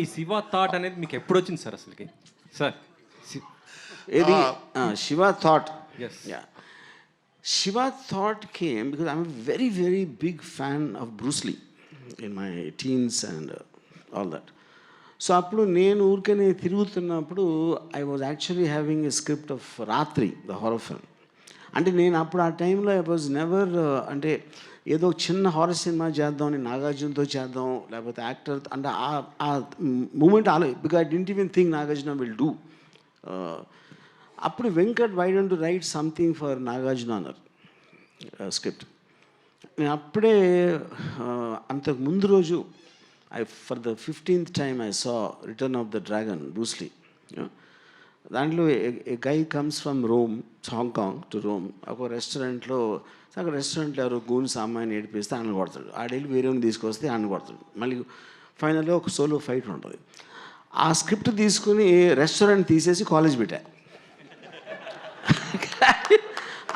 ఈ శివ థాట్ అనేది మీకు ఎప్పుడు వచ్చింది సార్ అసలుకి సార్? ఏది Shiva thought? Yes. Yeah, Shiva thought came because I'm very very big fan of Bruce Lee in my teens and all that. So అప్పుడు నేను ఊరికనే తిరుగుతున్నప్పుడు I was actually having a script of Raatri, the horror film. అంటే నేను అప్పుడు ఆ టైంలో ఐ వాజ్ నెవర్ అంటే ఏదో చిన్న హారర్ సినిమా చేద్దామని, నాగార్జునతో చేద్దాం లేకపోతే యాక్టర్ అంటే ఆ moment because I didn't even think Nagarjuna will do. అప్పుడు Venkat why don't to write something for Nagarjuna అన్నారు స్క్రిప్ట్. నేను అప్పుడే అంతకు ముందు రోజు for the 15th time I saw return of the dragon, Bruce Lee. దాంట్లో a guy comes from Rome, Hong Kong to Rome. ఒక రెస్టారెంట్లో అక్కడ రెస్టారెంట్లో ఎవరో గూన్స్ అమ్మాయిని ఏడిపిస్తే ఆయన కొడతాడు, ఆడెళ్ళి వేరేని తీసుకొస్తే ఆయన కొడతాడు. మళ్ళీ ఫైనల్గా ఒక సోలో ఫైట్ ఉంటుంది. ఆ స్క్రిప్ట్ తీసుకుని రెస్టారెంట్ తీసేసి కాలేజ్ పెట్టా.